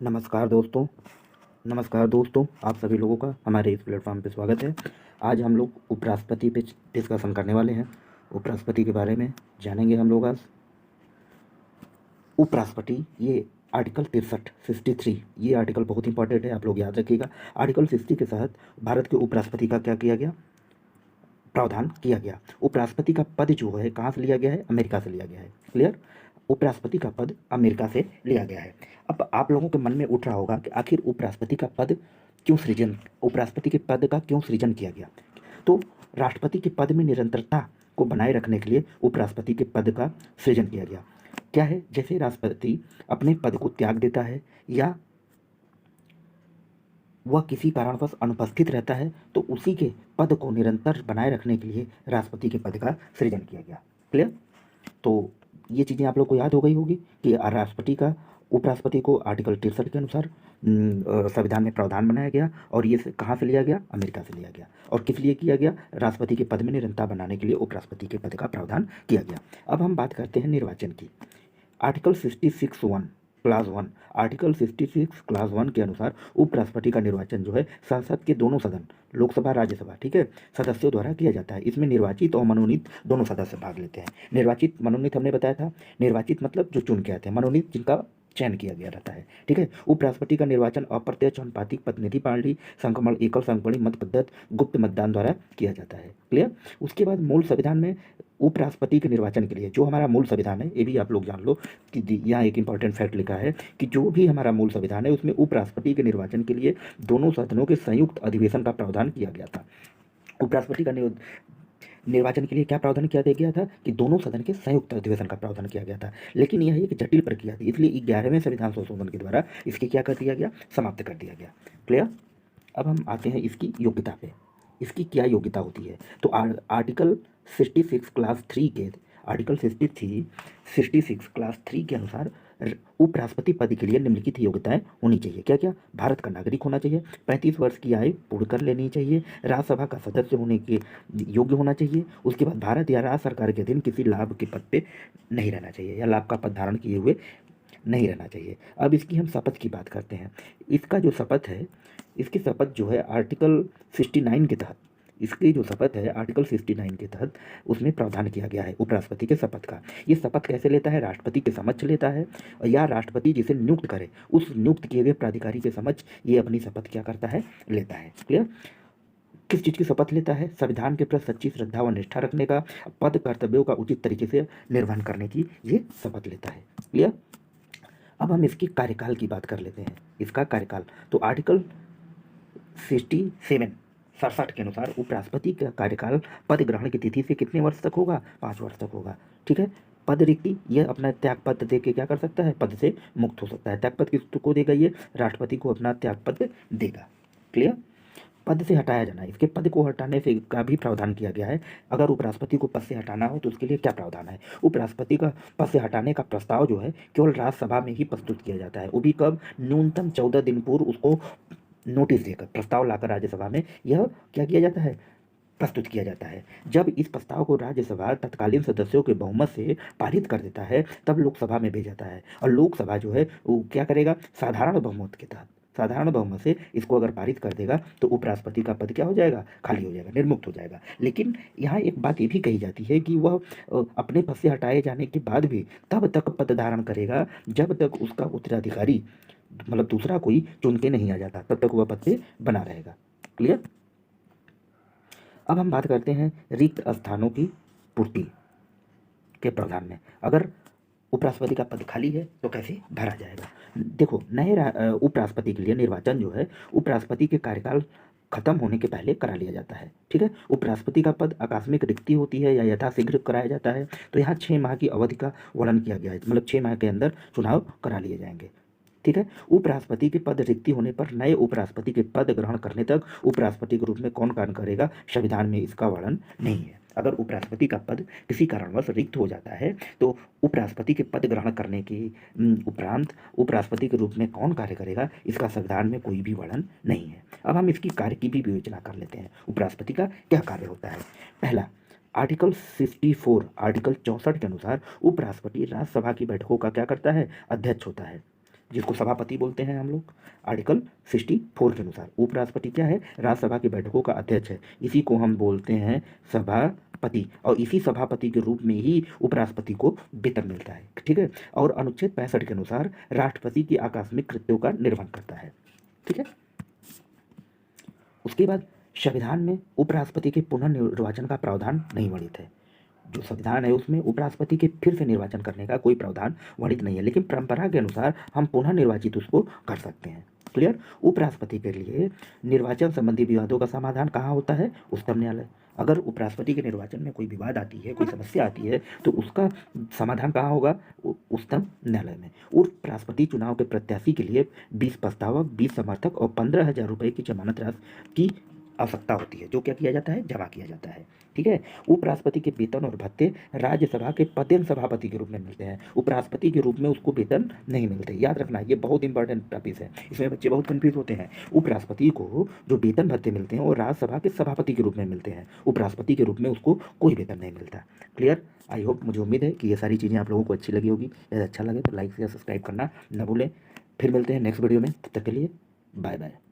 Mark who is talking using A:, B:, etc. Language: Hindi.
A: नमस्कार दोस्तों। नमस्कार दोस्तों, आप सभी लोगों का हमारे इस प्लेटफॉर्म पे स्वागत है। आज हम लोग उपराष्ट्रपति पे डिस्कशन करने वाले हैं। उपराष्ट्रपति के बारे में जानेंगे हम लोग आज। उपराष्ट्रपति ये आर्टिकल 63 ये आर्टिकल बहुत इंपॉर्टेंट है, आप लोग याद रखिएगा। आर्टिकल 60 के तहत भारत के उपराष्ट्रपति का क्या किया गया, प्रावधान किया गया। उपराष्ट्रपति का पद जो है कहाँ से लिया गया है, अमेरिका से लिया गया है। क्लियर, उपराष्ट्रपति का पद अमेरिका से लिया गया है। अब आप लोगों के मन में उठ रहा होगा कि आखिर उपराष्ट्रपति का पद क्यों सृजन, उपराष्ट्रपति के पद का क्यों सृजन किया गया। तो राष्ट्रपति के पद में निरंतरता को बनाए रखने के लिए उपराष्ट्रपति के पद का सृजन किया गया। क्या है, जैसे राष्ट्रपति अपने पद को त्याग देता है या वह किसी कारणवश अनुपस्थित रहता है तो उसी के पद को निरंतर बनाए रखने के लिए राष्ट्रपति के पद का सृजन किया गया। क्लियर, तो ये चीज़ें आप लोग को याद हो गई होगी कि राष्ट्रपति का उपराष्ट्रपति को आर्टिकल 63 के अनुसार संविधान में प्रावधान बनाया गया और ये कहाँ से लिया गया, अमेरिका से लिया गया। और किस लिए किया गया, राष्ट्रपति के पद में निरंतरता बनाने के लिए उपराष्ट्रपति के पद का प्रावधान किया गया। अब हम बात करते हैं निर्वाचन की। आर्टिकल 66(1) क्लास 1, आर्टिकल 66 क्लास 1 के अनुसार उपराष्ट्रपति का निर्वाचन जो है संसद के दोनों सदन, लोकसभा राज्यसभा, ठीक है, सदस्यों द्वारा किया जाता है। इसमें निर्वाचित और मनोनीत दोनों सदस्य भाग लेते हैं। निर्वाचित, मनोनीत हमने बताया था, निर्वाचित मतलब जो चुन के आते हैं, मनोनीत जिनका चयन किया गया रहता है। ठीक है, उपराष्ट्रपति का निर्वाचन अप्रत्यक्ष, अनुपातिक, प्रतिनिधि पार्टी, संक्रमण, एकल संक्रमणी मत पद्धति, गुप्त मतदान द्वारा किया जाता है। क्लियर, उसके बाद मूल संविधान में उपराष्ट्रपति के निर्वाचन के लिए जो हमारा मूल संविधान है, ये भी आप लोग जान लो कि यहाँ एक इंपॉर्टेंट फैक्ट लिखा है कि जो भी हमारा मूल संविधान है उसमें उपराष्ट्रपति के निर्वाचन के लिए दोनों सदनों के संयुक्त अधिवेशन का प्रावधान किया गया था। उपराष्ट्रपति का निर्वाचन के लिए क्या प्रावधान किया गया था कि दोनों सदन के संयुक्त अधिवेशन का प्रावधान किया गया था। लेकिन यह एक जटिल प्रक्रिया थी, इसलिए 11वें संविधान संशोधन के द्वारा इसके क्या कर दिया गया, समाप्त कर दिया गया। क्लियर, अब हम आते हैं इसकी योग्यता पे। इसकी क्या योग्यता होती है, तो आर्टिकल 66 क्लास 3 के आर्टिकल 66 क्लास 3 के अनुसार उपराष्ट्रपति पद के लिए निम्नलिखित योग्यताएं होनी चाहिए। क्या क्या, भारत का नागरिक होना चाहिए, 35 वर्ष की आयु पूर्ण कर लेनी चाहिए, राज्यसभा का सदस्य होने के योग्य होना चाहिए, उसके बाद भारत या राज्य सरकार के अधीन किसी लाभ के पद पे नहीं रहना चाहिए या लाभ का पद धारण किए हुए नहीं रहना चाहिए। अब इसकी हम शपथ की बात करते हैं। इसका जो शपथ है, इसकी शपथ जो है आर्टिकल 69 के तहत, इसकी जो शपथ है आर्टिकल 69 के तहत उसमें प्रावधान किया गया है उपराष्ट्रपति के शपथ का। ये शपथ कैसे लेता है, राष्ट्रपति के समक्ष लेता है या राष्ट्रपति जिसे नियुक्त करे उस नियुक्त किए गए प्राधिकारी के समक्ष ये अपनी शपथ क्या करता है, लेता है। क्लियर, किस चीज़ की शपथ लेता है, संविधान के प्रति सच्ची श्रद्धा व निष्ठा रखने का, पद कर्तव्यों का उचित तरीके से निर्वहन करने की ये शपथ लेता है। क्लियर, अब हम इसकी कार्यकाल की बात कर लेते हैं। इसका कार्यकाल तो आर्टिकल 67 के अनुसार उपराष्ट्रपति का कार्यकाल पद ग्रहण की तिथि से कितने वर्ष तक होगा, 5 वर्ष तक होगा। ठीक है, पद रिक्ति यह अपना त्यागपत्र दे के क्या कर सकता है, पद से मुक्त हो सकता है। त्यागपत्र किसको देगा, ये राष्ट्रपति को अपना त्यागपत्र देगा। क्लियर, पद से हटाया जाना, इसके पद को हटाने से का भी प्रावधान किया गया है। अगर उपराष्ट्रपति को पद से हटाना हो तो उसके लिए क्या प्रावधान है, उपराष्ट्रपति का पद से हटाने का प्रस्ताव जो है केवल राज्यसभा में ही प्रस्तुत किया जाता है, वो भी कब, न्यूनतम 14 दिन पूर्व उसको नोटिस देकर प्रस्ताव लाकर राज्यसभा में यह क्या किया जाता है, प्रस्तुत किया जाता है। जब इस प्रस्ताव को राज्यसभा तत्कालीन सदस्यों के बहुमत से पारित कर देता है तब लोकसभा में भेजा जाता है और लोकसभा जो है वो क्या करेगा, साधारण बहुमत के तहत, साधारण बहुमत से इसको अगर पारित कर देगा तो उपराष्ट्रपति का पद क्या हो जाएगा, खाली हो जाएगा, निर्मुक्त हो जाएगा। लेकिन यहाँ एक बात ये भी कही जाती है कि वह अपने पद से हटाए जाने के बाद भी तब तक पद धारण करेगा जब तक उसका उत्तराधिकारी मतलब दूसरा कोई चुन के नहीं आ जाता, तब तक वह पद पे बना रहेगा। क्लियर, अब हम बात करते हैं रिक्त स्थानों की पूर्ति के प्रावधान में। अगर उपराष्ट्रपति का पद खाली है तो कैसे भरा जाएगा। देखो, नए उपराष्ट्रपति के लिए निर्वाचन जो है उपराष्ट्रपति के कार्यकाल खत्म होने के पहले करा लिया जाता है। ठीक है, उपराष्ट्रपति का पद आकस्मिक रिक्ति होती है या यथाशीघ्र कराया जाता है, तो यहाँ 6 माह की अवधि का वर्णन किया गया है, मतलब 6 माह के अंदर चुनाव करा लिए जाएंगे। ठीक है, उपराष्ट्रपति के पद रिक्ति होने पर नए उपराष्ट्रपति के पद ग्रहण करने तक उपराष्ट्रपति के रूप में कौन कार्य करेगा, संविधान में इसका वर्णन नहीं है। अगर उपराष्ट्रपति का पद किसी कारणवश रिक्त हो जाता है तो उपराष्ट्रपति के पद ग्रहण करने के उपरांत उपराष्ट्रपति के रूप में कौन कार्य करेगा, इसका संविधान में कोई भी वर्णन नहीं है। अब हम इसकी कार्य की भी विवेचना कर लेते हैं, उपराष्ट्रपति का क्या कार्य होता है। पहला, आर्टिकल 64 आर्टिकल 64 के अनुसार उपराष्ट्रपति राज्यसभा की बैठकों का क्या करता है, अध्यक्ष होता है। जिसको सभापति बोलते हैं हम लोग। आर्टिकल 64 के अनुसार उपराष्ट्रपति क्या है, राज्यसभा की बैठकों का अध्यक्ष है, इसी को हम बोलते हैं सभापति, और इसी सभापति के रूप में ही उपराष्ट्रपति को वेतन मिलता है, ठीक है। और अनुच्छेद 65 के अनुसार राष्ट्रपति की आकस्मिक कृत्यों का निर्वहन करता है, ठीक है। उसके बाद संविधान में उपराष्ट्रपति के पुनर्निर्वाचन का प्रावधान नहीं वर्णित है। जो संविधान है उसमें उपराष्ट्रपति के फिर से निर्वाचन करने का कोई प्रावधान वर्णित नहीं है, लेकिन परंपरा के अनुसार हम पुनः निर्वाचित उसको कर सकते हैं। क्लियर। उपराष्ट्रपति के लिए निर्वाचन संबंधी विवादों का समाधान कहाँ होता है, उच्चतम न्यायालय। अगर उपराष्ट्रपति के निर्वाचन में कोई विवाद आती है, कोई समस्या आती है, तो उसका समाधान कहाँ होगा, उच्चतम न्यायालय में। उपराष्ट्रपति चुनाव के प्रत्याशी के लिए 20 प्रस्तावक, 20 समर्थक और 15,000 रुपये की जमानत राशि की आवश्यकता होती है, जो क्या किया जाता है, जमा किया जाता है, ठीक है। उपराष्ट्रपति के वेतन और भत्ते राज्यसभा के पदेन सभापति के रूप में मिलते हैं, उपराष्ट्रपति के रूप में उसको वेतन नहीं मिलते। याद रखना, ये बहुत इंपॉर्टेंट टॉपिक है, इसमें बच्चे बहुत कंफ्यूज होते हैं। उपराष्ट्रपति को जो वेतन भत्ते मिलते हैं वो राज्यसभा के सभापति के रूप में मिलते हैं, उपराष्ट्रपति के रूप में उसको कोई वेतन नहीं मिलता। क्लियर। आई होप, मुझे उम्मीद है कि ये सारी चीज़ें आप लोगों को अच्छी लगी होगी। यदि अच्छा लगे तो लाइक या सब्सक्राइब करना न भूलें। फिर मिलते हैं नेक्स्ट वीडियो में, तब तक के लिए बाय बाय।